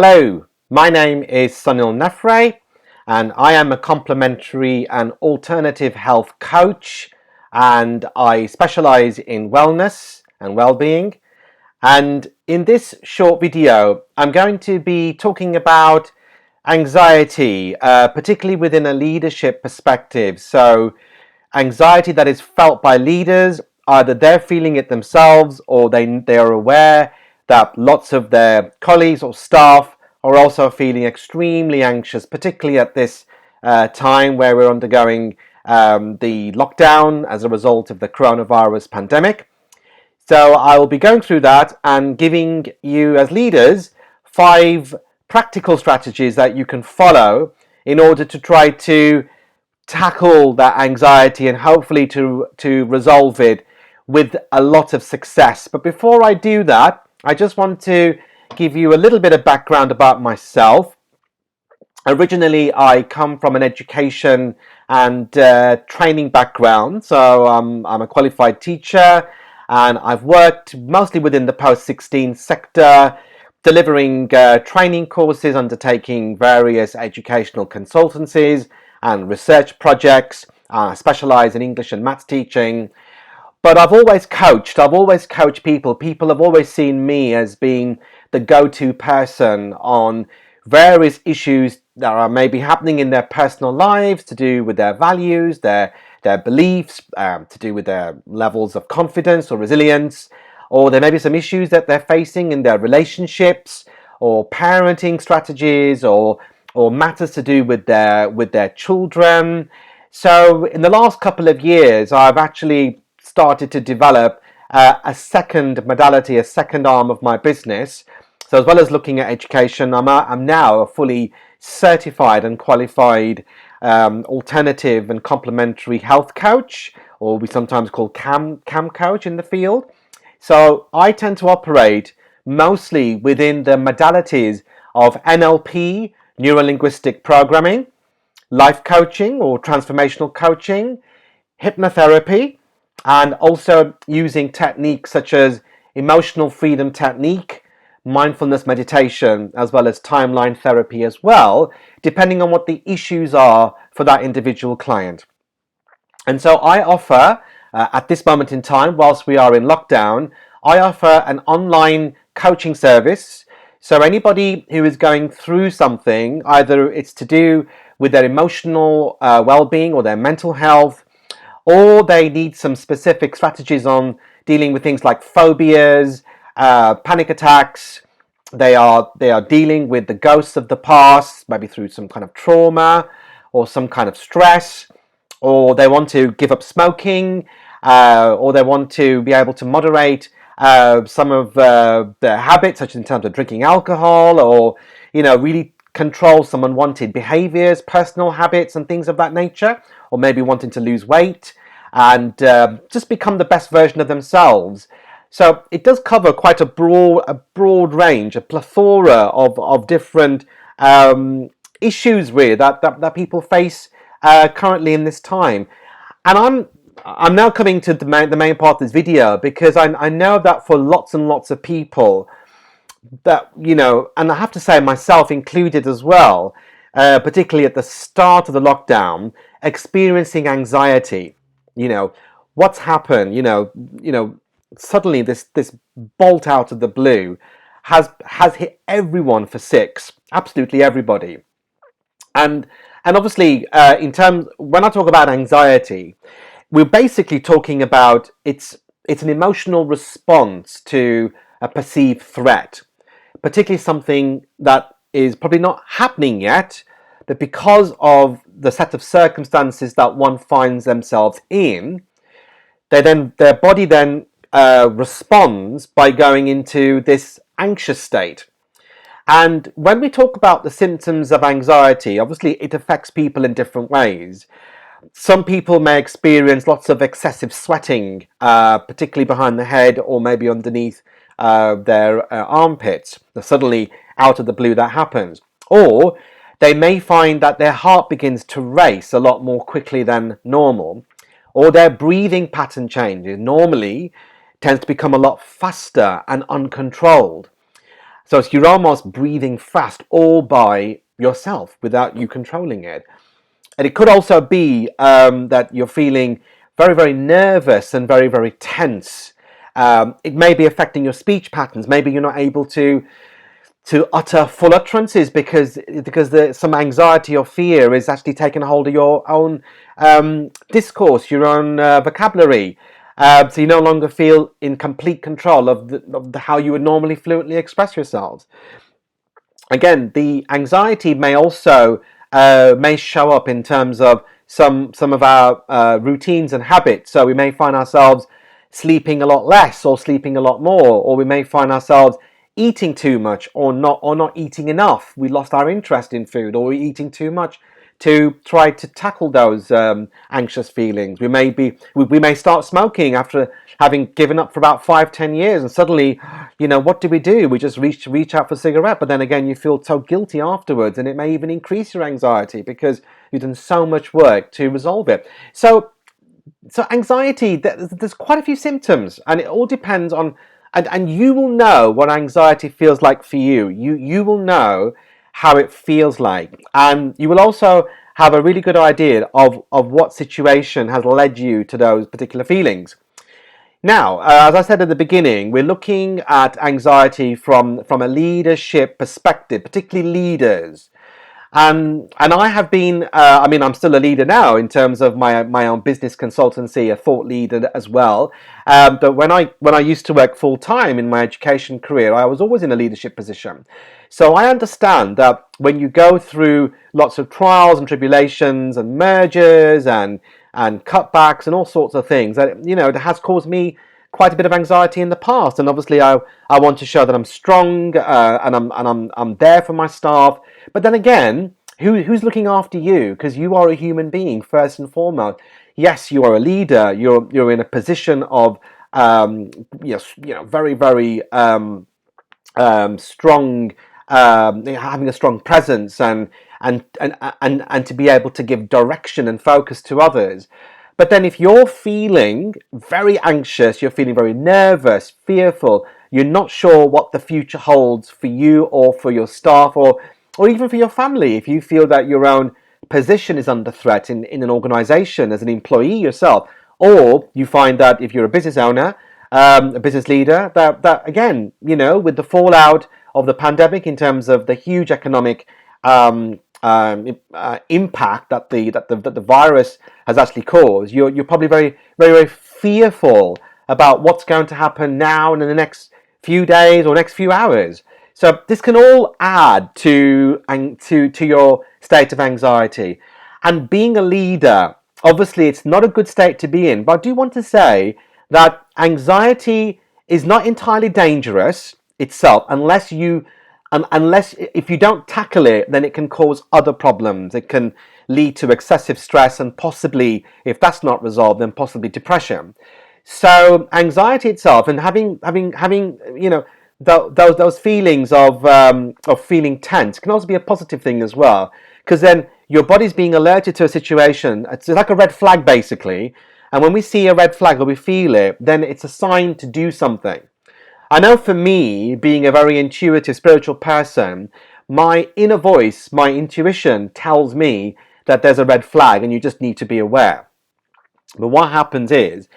Hello, my name is Sunil Nefre and I am a complementary and alternative health coach, and I specialize in wellness and well-being. And in this short video, I'm going to be talking about anxiety, particularly within a leadership perspective. So anxiety that is felt by leaders, either they're feeling it themselves or they are aware that lots of their colleagues or staff are also feeling extremely anxious, particularly at this time where we're undergoing the lockdown as a result of the coronavirus pandemic. So I will be going through that and giving you, as leaders, 5 practical strategies that you can follow in order to try to tackle that anxiety and hopefully to resolve it with a lot of success. But before I do that, I just want to give you a little bit of background about myself. Originally, I come from an education and training background, so I'm a qualified teacher, and I've worked mostly within the post-16 sector, delivering training courses, undertaking various educational consultancies and research projects. I specialize in English and maths teaching. But I've always coached people. People have always seen me as being the go-to person on various issues that are maybe happening in their personal lives, to do with their values, their beliefs, to do with their levels of confidence or resilience, or there may be some issues that they're facing in their relationships or parenting strategies, or matters to do with their children. So in the last couple of years, I've actually started to develop a second modality, a second arm of my business. So as well as looking at education, I'm now a fully certified and qualified alternative and complementary health coach, or we sometimes call CAM coach in the field. So I tend to operate mostly within the modalities of NLP, neuro-linguistic programming, life coaching or transformational coaching, hypnotherapy, and also using techniques such as emotional freedom technique, mindfulness meditation, as well as timeline therapy as well, depending on what the issues are for that individual client. And so I offer, at this moment in time, whilst we are in lockdown, I offer an online coaching service. So anybody who is going through something, either it's to do with their emotional well-being or their mental health, or they need some specific strategies on dealing with things like phobias, panic attacks. They are dealing with the ghosts of the past, maybe through some kind of trauma or some kind of stress, or they want to give up smoking, or they want to be able to moderate some of their habits, such as in terms of drinking alcohol, or really control some unwanted behaviors, personal habits, and things of that nature, or maybe wanting to lose weight and just become the best version of themselves. So it does cover quite a broad range, a plethora of different issues really that people face currently in this time. And I'm now coming to the main part of this video, because I know that for lots and lots of people, that and I have to say myself included as well, particularly at the start of the lockdown, experiencing anxiety. What's happened? Suddenly this bolt out of the blue has hit everyone for 6, absolutely everybody. And obviously, in terms, when I talk about anxiety, we're basically talking about it's an emotional response to a perceived threat, particularly something that is probably not happening yet, but because of the set of circumstances that one finds themselves in, their body then responds by going into this anxious state. And when we talk about the symptoms of anxiety, obviously it affects people in different ways. Some people may experience lots of excessive sweating, particularly behind the head or maybe underneath their armpits. Suddenly, out of the blue, that happens. Or they may find that their heart begins to race a lot more quickly than normal, or their breathing pattern changes. Normally, tends to become a lot faster and uncontrolled. So you're almost breathing fast all by yourself without you controlling it. And it could also be that you're feeling very, very nervous and very, very tense. It may be affecting your speech patterns. Maybe you're not able to utter full utterances because some anxiety or fear is actually taking hold of your own discourse, your own vocabulary. So you no longer feel in complete control of how you would normally fluently express yourselves. Again, the anxiety may also may show up in terms of some of our routines and habits. So we may find ourselves sleeping a lot less or sleeping a lot more, or we may find ourselves eating too much or not eating enough. We lost our interest in food, or we're eating too much to try to tackle those anxious feelings. We may start smoking after having given up for about 5-10 years, and suddenly, what do? We just reach out for a cigarette, but then again you feel so guilty afterwards, and it may even increase your anxiety because you've done so much work to resolve it. So anxiety, there's quite a few symptoms, and it all depends on, and you will know what anxiety feels like for you. You will know how it feels like, and you will also have a really good idea of what situation has led you to those particular feelings. Now, as I said at the beginning, we're looking at anxiety from a leadership perspective, particularly leaders. And I have been, I'm still a leader now in terms of my own business consultancy, a thought leader as well. But when I used to work full time in my education career, I was always in a leadership position. So I understand that when you go through lots of trials and tribulations and mergers and cutbacks and all sorts of things, that it has caused me quite a bit of anxiety in the past. And obviously, I want to show that I'm strong and I'm there for my staff. But then again, who's looking after you? Because you are a human being first and foremost. Yes, you are a leader. You're in a position of very, very strong, having a strong presence and to be able to give direction and focus to others. But then if you're feeling very anxious, you're feeling very nervous, fearful, you're not sure what the future holds for you or for your staff or even for your family, if you feel that your own position is under threat in an organization as an employee yourself, or you find that if you're a business owner, a business leader, that again, with the fallout of the pandemic in terms of the huge economic impact that the virus has actually caused, you're probably very, very, very fearful about what's going to happen now and in the next few days or next few hours. So this can all add to your state of anxiety. And being a leader, obviously, it's not a good state to be in. But I do want to say that anxiety is not entirely dangerous itself unless if you don't tackle it, then it can cause other problems. It can lead to excessive stress and possibly, if that's not resolved, then possibly depression. So anxiety itself and having those feelings of feeling tense can also be a positive thing as well, because then your body's being alerted to a situation. It's like a red flag basically, and when we see a red flag or we feel it, then it's a sign to do something. I know for me, being a very intuitive, spiritual person, my inner voice, my intuition tells me that there's a red flag and you just need to be aware. But what happens is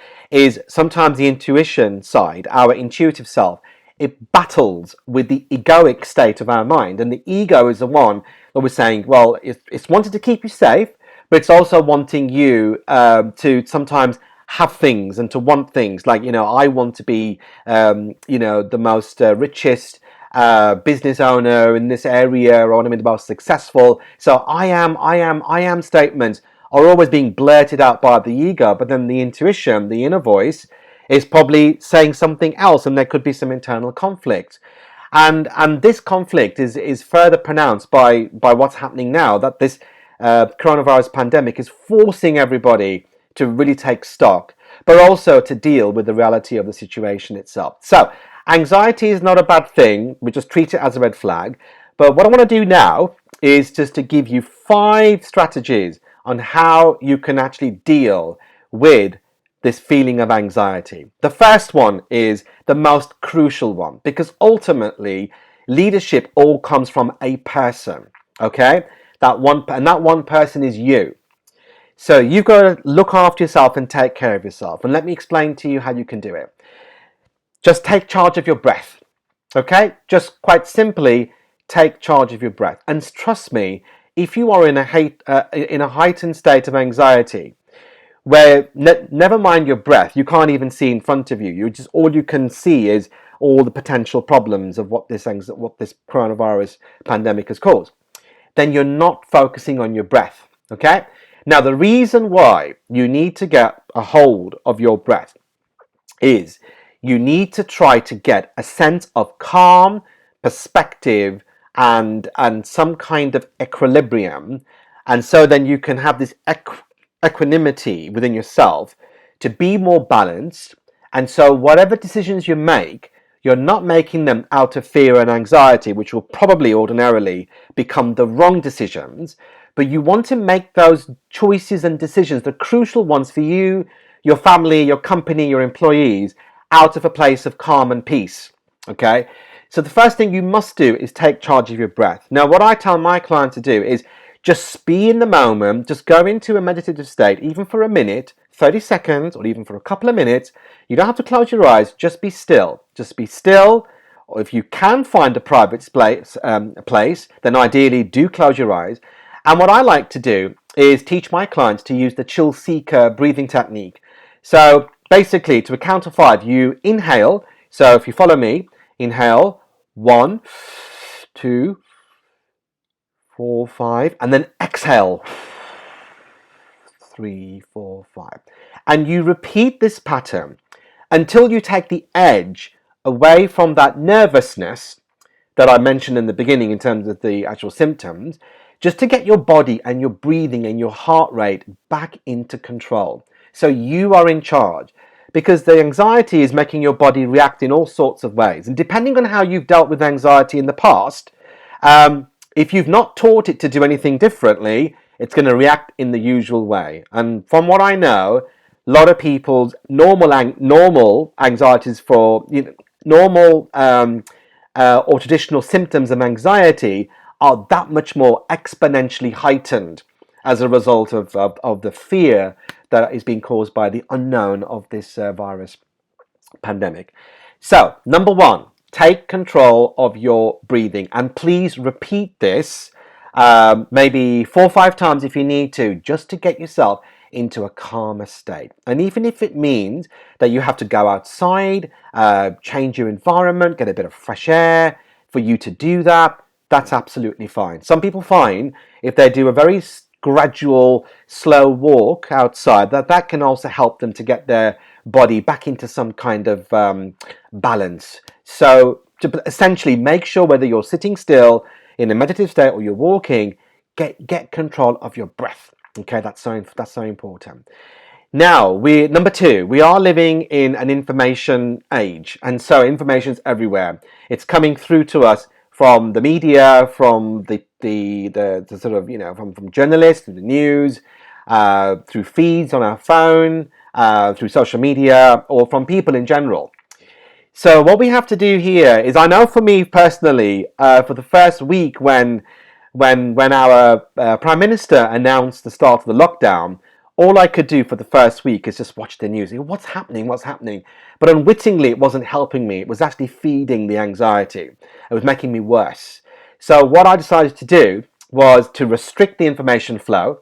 sometimes the intuition side, our intuitive self, it battles with the egoic state of our mind. And the ego is the one that we're saying, well, it's wanting to keep you safe, but it's also wanting you to sometimes have things and to want things. Like, I want to be, the most richest business owner in this area, or I want to be the most successful. So I am statements are always being blurted out by the ego, but then the intuition, the inner voice, is probably saying something else, and there could be some internal conflict. And this conflict is further pronounced by what's happening now, that this coronavirus pandemic is forcing everybody to really take stock, but also to deal with the reality of the situation itself. So anxiety is not a bad thing. We just treat it as a red flag. But what I want to do now is just to give you 5 strategies on how you can actually deal with this feeling of anxiety. The first one is the most crucial one, because ultimately Leadership all comes from a person, okay? That one person is you. So you've got to look after yourself and take care of yourself. And let me explain to you how you can do it. Just take charge of your breath, okay? Just quite simply take charge of your breath. And trust me, if you are in a heightened state of anxiety, where never mind your breath, you can't even see in front of you. All you can see is all the potential problems of what this coronavirus pandemic has caused. Then you're not focusing on your breath. Okay. Now the reason why you need to get a hold of your breath is you need to try to get a sense of calm, perspective, and some kind of equilibrium, and so then you can have this equanimity within yourself to be more balanced. And so whatever decisions you make, you're not making them out of fear and anxiety, which will probably ordinarily become the wrong decisions, but you want to make those choices and decisions, the crucial ones for you, your family, your company, your employees, out of a place of calm and peace. Okay? So the first thing you must do is take charge of your breath. Now, what I tell my client to do is just be in the moment, just go into a meditative state, even for a minute, 30 seconds, or even for a couple of minutes. You don't have to close your eyes, just be still. Just be still, or if you can find a private place, then ideally do close your eyes. And what I like to do is teach my clients to use the chill seeker breathing technique. So basically, to a count of 5, you inhale. So if you follow me, inhale 1, 2, 4, 5, and then exhale 3, 4, 5. And you repeat this pattern until you take the edge away from that nervousness that I mentioned in the beginning in terms of the actual symptoms, just to get your body and your breathing and your heart rate back into control. So you are in charge, because the anxiety is making your body react in all sorts of ways. And depending on how you've dealt with anxiety in the past, if you've not taught it to do anything differently, it's going to react in the usual way. And from what I know, a lot of people's normal anxieties for normal or traditional symptoms of anxiety are that much more exponentially heightened as a result of the fear that is being caused by the unknown of this virus pandemic. So, number 1, take control of your breathing, and please repeat this maybe 4 or 5 times if you need to, just to get yourself into a calmer state. And even if it means that you have to go outside, change your environment, get a bit of fresh air, for you to do that, that's absolutely fine. Some people find if they do a very gradual, slow walk outside, that can also help them to get their body back into some kind of balance. So to essentially make sure whether you're sitting still in a meditative state or you're walking, get control of your breath. Okay, that's so important. Now, number 2, we are living in an information age, and so information's everywhere. It's coming through to us from the media, from the sort of, from journalists, through the news, through feeds on our phone, through social media, or from people in general. So what we have to do here is, I know for me personally, for the first week when our Prime Minister announced the start of the lockdown, all I could do for the first week is just watch the news. What's happening? But unwittingly, it wasn't helping me. It was actually feeding the anxiety. It was making me worse. So what I decided to do was to restrict the information flow.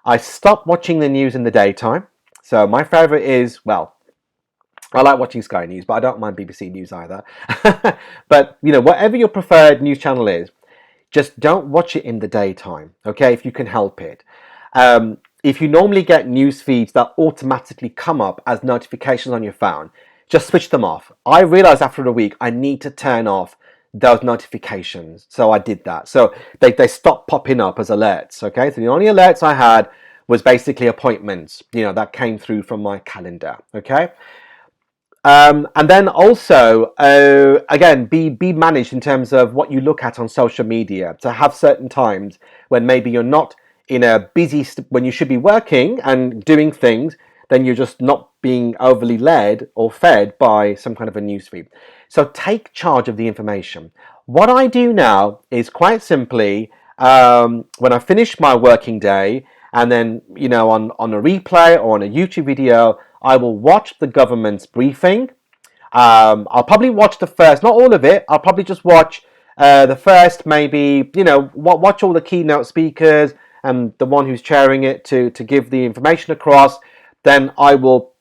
I stopped watching the news in the daytime. So my favorite is, well, I like watching Sky News, but I don't mind BBC News either. But, whatever your preferred news channel is, just don't watch it in the daytime, okay, if you can help it. If you normally get news feeds that automatically come up as notifications on your phone, just switch them off. I realized after a week I need to turn off those notifications, so I did that. So they stopped popping up as alerts, okay? So the only alerts I had was basically appointments, that came through from my calendar, okay? And then also, again, be managed in terms of what you look at on social media. To have certain times when maybe you're not in a busy, when you should be working and doing things, then you're just not being overly led or fed by some kind of a newsfeed. So take charge of the information. What I do now is quite simply, when I finish my working day, and then, on a replay or on a YouTube video, I will watch the government's briefing. I'll probably watch the first, not all of it. I'll probably just watch the first, maybe, watch all the keynote speakers and the one who's chairing it to give the information across. Then I will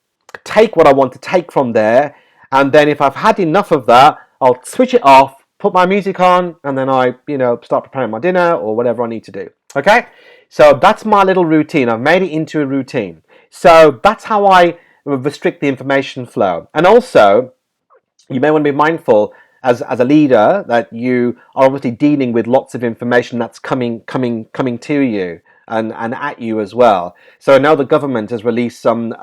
take what I want to take from there. And then if I've had enough of that, I'll switch it off, put my music on, and then I, start preparing my dinner or whatever I need to do. Okay? So that's my little routine. I've made it into a routine. So that's how I restrict the information flow. And also, you may want to be mindful as a leader that you are obviously dealing with lots of information that's coming to you and at you as well. So I know the government has released some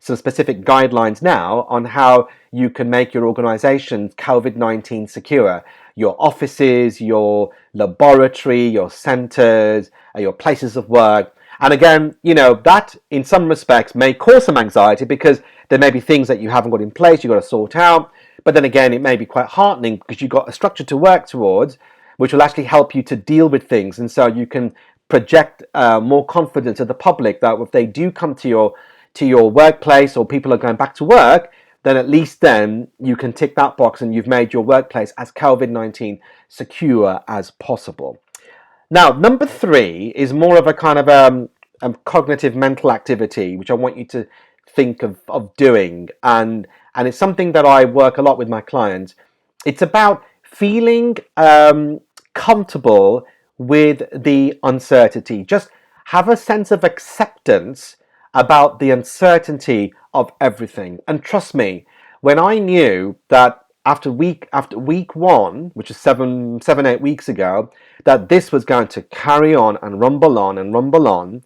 specific guidelines now on how you can make your organization COVID-19 secure. Your offices, your laboratory, your centers, your places of work. And again, that in some respects may cause some anxiety because there may be things that you haven't got in place, you've got to sort out. But then again, it may be quite heartening because you've got a structure to work towards, which will actually help you to deal with things. And so you can project more confidence to the public that if they do come to your workplace or people are going back to work, then at least then you can tick that box and you've made your workplace as COVID-19 secure as possible. Now, number 3 is more of a kind of a cognitive mental activity, which I want you to think of doing. And it's something that I work a lot with my clients. It's about feeling comfortable with the uncertainty. Just have a sense of acceptance about the uncertainty of everything. And trust me, when I knew that after week 1, which is 8 weeks ago, that this was going to carry on and rumble on,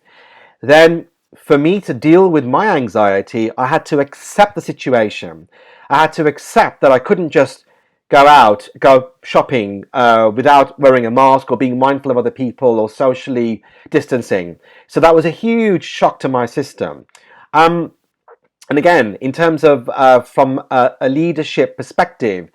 then for me to deal with my anxiety, I had to accept the situation. I had to accept that I couldn't just go shopping without wearing a mask or being mindful of other people or socially distancing. So that was a huge shock to my system. And again, in terms of from a leadership perspective,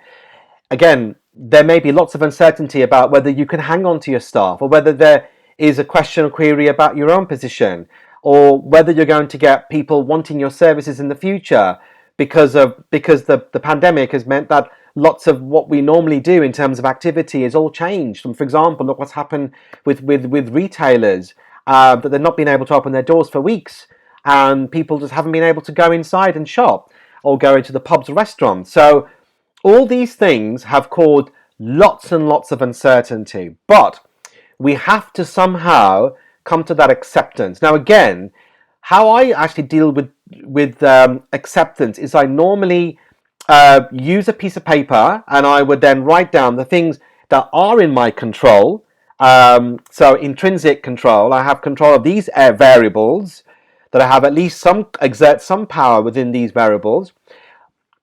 again, there may be lots of uncertainty about whether you can hang on to your staff or whether there is a question or query about your own position or whether you're going to get people wanting your services in the future because the pandemic has meant that lots of what we normally do in terms of activity is all changed. And for example, look what's happened with retailers, that they've not been able to open their doors for weeks. And people just haven't been able to go inside and shop or go into the pubs or restaurants. So all these things have caused lots and lots of uncertainty. But we have to somehow come to that acceptance. Now, again, how I actually deal with acceptance is I normally use a piece of paper and I would then write down the things that are in my control. So intrinsic control, I have control of these variables, that I have at least exert some power within these variables.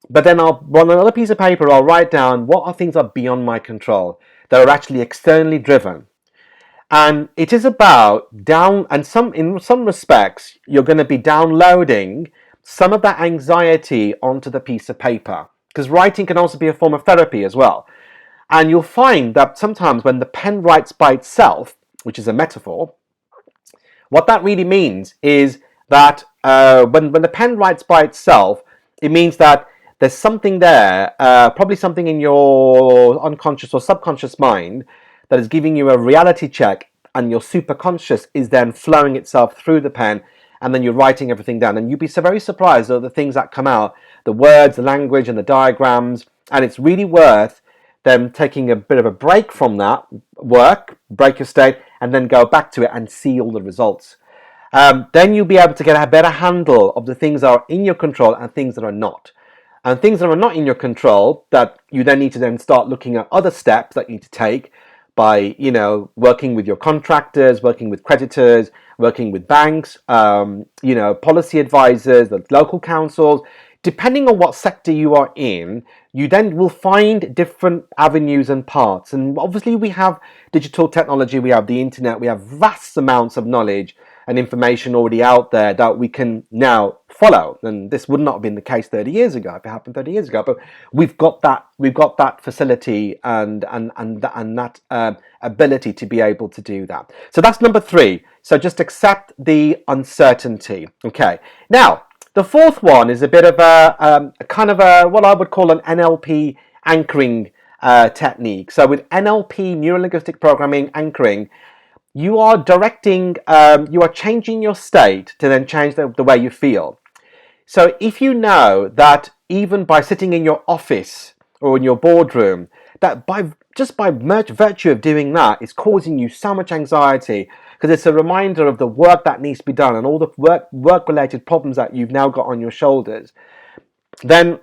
But then on another piece of paper, I'll write down what are things that are beyond my control, that are actually externally driven. And it is about in some respects, you're going to be downloading some of that anxiety onto the piece of paper. Because writing can also be a form of therapy as well. And you'll find that sometimes when the pen writes by itself, which is a metaphor, what that really means is that when the pen writes by itself, it means that there's something there, probably something in your unconscious or subconscious mind that is giving you a reality check, and your superconscious is then flowing itself through the pen, and then you're writing everything down. And you'd be so very surprised at the things that come out, the words, the language, and the diagrams. And it's really worth them taking a bit of a break from that work, break your state, and then go back to it and see all the results. Then you'll be able to get a better handle of the things that are in your control and things that are not. And things that are not in your control, that you then need to then start looking at other steps that you need to take by, working with your contractors, working with creditors, working with banks, policy advisors, the local councils. Depending on what sector you are in, you then will find different avenues and paths. And obviously we have digital technology, we have the internet, we have vast amounts of knowledge and information already out there that we can now follow. And this would not have been the case 30 years ago if it happened 30 years ago. But we've got that facility and that ability to be able to do that. So that's number 3. So just accept the uncertainty. Okay. Now, the fourth one is a bit of a kind of a what I would call an NLP anchoring technique. So with NLP, neuro-linguistic programming anchoring, you are directing, you are changing your state to then change the way you feel. So if you know that even by sitting in your office or in your boardroom, that by virtue of doing that is causing you so much anxiety, because it's a reminder of the work that needs to be done and all the work-related problems that you've now got on your shoulders, then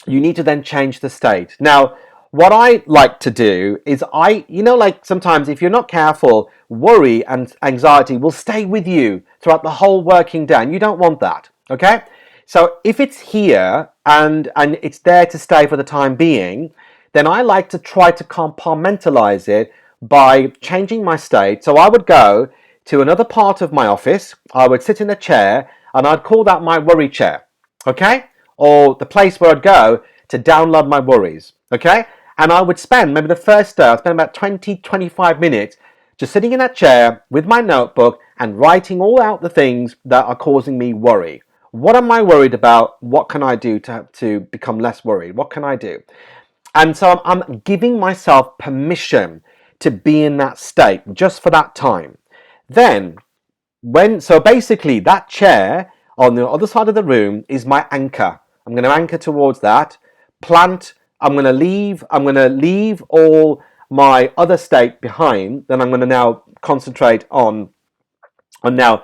you need to then change the state. Now, what I like to do is like sometimes if you're not careful, worry and anxiety will stay with you throughout the whole working day, and you don't want that, okay? So if it's here and it's there to stay for the time being, then I like to try to compartmentalize it by changing my state. So I would go to another part of my office, I would sit in a chair, and I'd call that my worry chair, okay? Or the place where I'd go to download my worries, okay? And I would spend, maybe the first day, I'd spend about 20-25 minutes just sitting in that chair with my notebook and writing all out the things that are causing me worry. What am I worried about? What can I do to become less worried? What can I do? And so I'm giving myself permission to be in that state just for that time. Then, so basically that chair on the other side of the room is my anchor. I'm going to anchor towards that. I'm going to leave all my other state behind. Then I'm going to now concentrate on now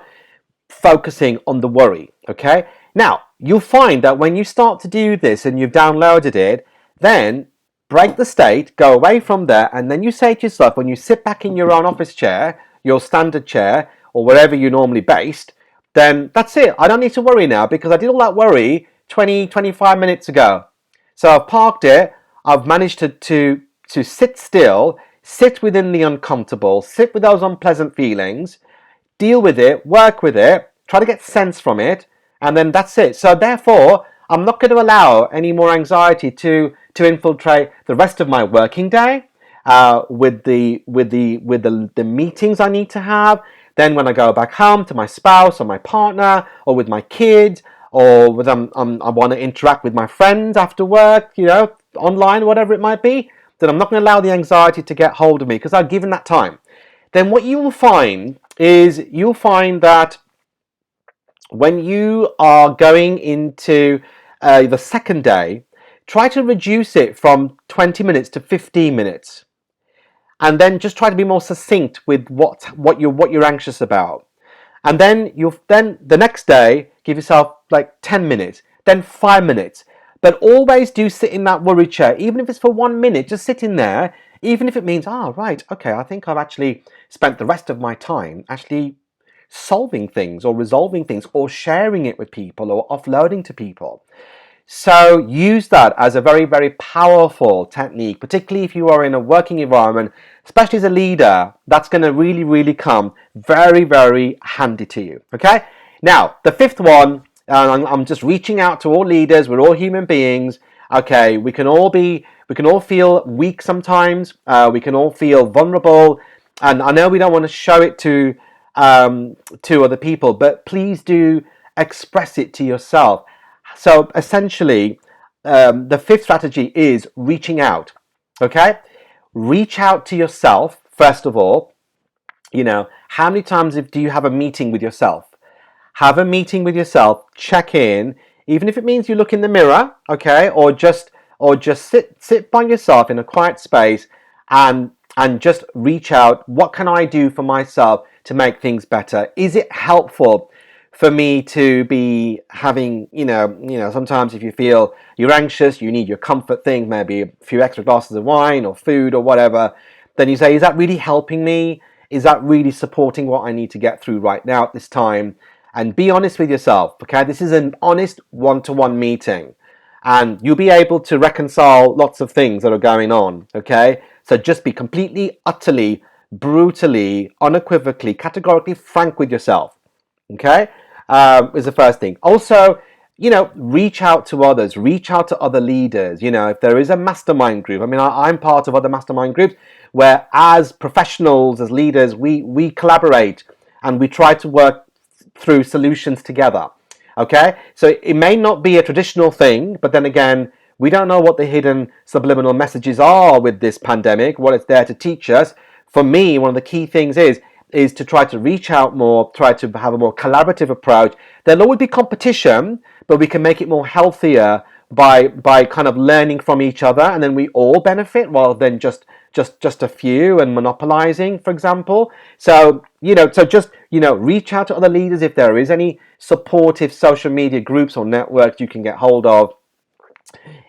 focusing on the worry, okay? Now, you'll find that when you start to do this and you've downloaded it, then break the state, go away from there, and then you say to yourself, when you sit back in your own office chair, your standard chair, or wherever you're normally based, then that's it. I don't need to worry now because I did all that worry 20-25 minutes ago. So I've parked it, I've managed to sit still, sit within the uncomfortable, sit with those unpleasant feelings, deal with it, work with it, try to get sense from it, and then that's it. So therefore, I'm not going to allow any more anxiety to infiltrate the rest of my working day with the meetings I need to have. Then when I go back home to my spouse or my partner or with my kids, or with I want to interact with my friends after work, online, whatever it might be, then I'm not going to allow the anxiety to get hold of me because I've given that time. Then what you will find is that when you are going into the second day, try to reduce it from 20 minutes to 15 minutes. And then just try to be more succinct with what you're anxious about. And then the next day, give yourself like 10 minutes, then 5 minutes. But always do sit in that worry chair, even if it's for 1 minute, just sit in there, even if it means, right, okay, I think I've actually spent the rest of my time actually solving things or resolving things or sharing it with people or offloading to people. So use that as a very, very powerful technique, particularly if you are in a working environment, especially as a leader. That's going to really, really come very, very handy to you. Okay. Now, the fifth one, I'm just reaching out to all leaders. We're all human beings. Okay. We can all feel weak sometimes. We can all feel vulnerable. And I know we don't want to show it to other people, but please do express it to yourself. So essentially, the fifth strategy is reaching out, okay? Reach out to yourself, first of all. How many times do you have a meeting with yourself? Have a meeting with yourself, check in, even if it means you look in the mirror, okay? Or just sit by yourself in a quiet space and just reach out. What can I do for myself to make things better? Is it helpful for me to be having, sometimes if you feel you're anxious, you need your comfort thing, maybe a few extra glasses of wine or food or whatever, then you say, is that really helping me? Is that really supporting what I need to get through right now at this time? And be honest with yourself, okay? This is an honest one-to-one meeting. And you'll be able to reconcile lots of things that are going on, okay? So just be completely, utterly, brutally, unequivocally, categorically frank with yourself. Okay, is the first thing. Also, reach out to others, reach out to other leaders. If there is a mastermind group, I mean, I'm part of other mastermind groups where, as professionals, as leaders, we collaborate and we try to work through solutions together. Okay, so it may not be a traditional thing, but then again, we don't know what the hidden subliminal messages are with this pandemic, what it's there to teach us. For me, one of the key things is to try to reach out more, try to have a more collaborative approach. There'll always be competition, but we can make it more healthier by kind of learning from each other, and then we all benefit rather than just a few and monopolizing, for example. So just reach out to other leaders if there is any supportive social media groups or networks you can get hold of.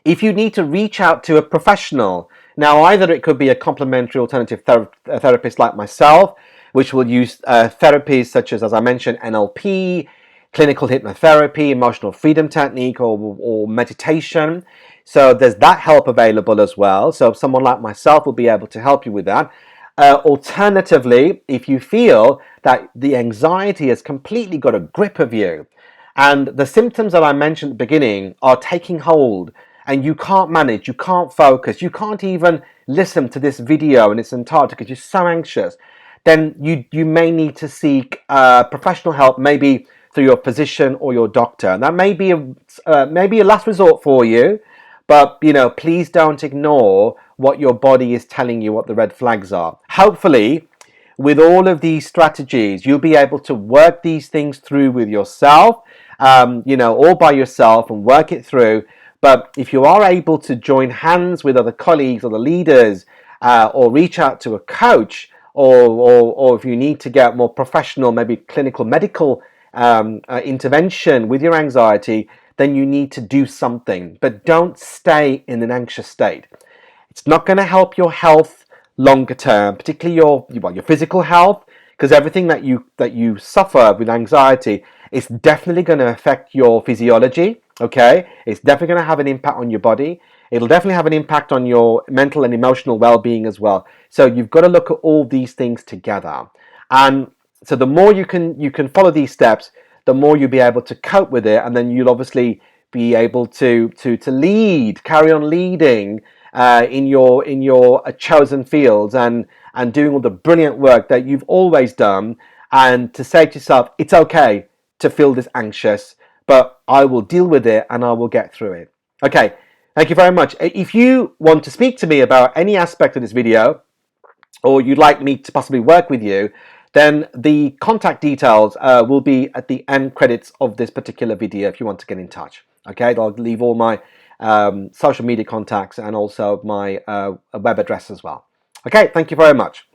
If you need to reach out to a professional, now either it could be a complementary alternative therapist like myself, which will use therapies such as I mentioned, NLP, clinical hypnotherapy, emotional freedom technique, or meditation. So there's that help available as well. So someone like myself will be able to help you with that. Alternatively, if you feel that the anxiety has completely got a grip of you, and the symptoms that I mentioned at the beginning are taking hold, and you can't manage, you can't focus, you can't even listen to this video in its entirety because you're so anxious, then you may need to seek professional help, maybe through your physician or your doctor. And that may be a last resort for you, but please don't ignore what your body is telling you, what the red flags are. Hopefully, with all of these strategies, you'll be able to work these things through with yourself, all by yourself, and work it through. But if you are able to join hands with other colleagues, other leaders, or reach out to a coach, or if you need to get more professional, maybe clinical, medical intervention with your anxiety, then you need to do something. But don't stay in an anxious state. It's not going to help your health longer term, particularly your physical health, because everything that you suffer with anxiety is definitely going to affect your physiology. Okay, it's definitely going to have an impact on your body. It'll definitely have an impact on your mental and emotional well-being as well. So you've got to look at all these things together, and so the more you can follow these steps, the more you'll be able to cope with it, and then you'll obviously be able to lead, carry on leading in your chosen fields, and doing all the brilliant work that you've always done, and to say to yourself, it's okay to feel this anxious, but I will deal with it and I will get through it. Okay, thank you very much. If you want to speak to me about any aspect of this video, or you'd like me to possibly work with you, then the contact details will be at the end credits of this particular video if you want to get in touch. Okay, I'll leave all my social media contacts and also my web address as well. Okay, thank you very much.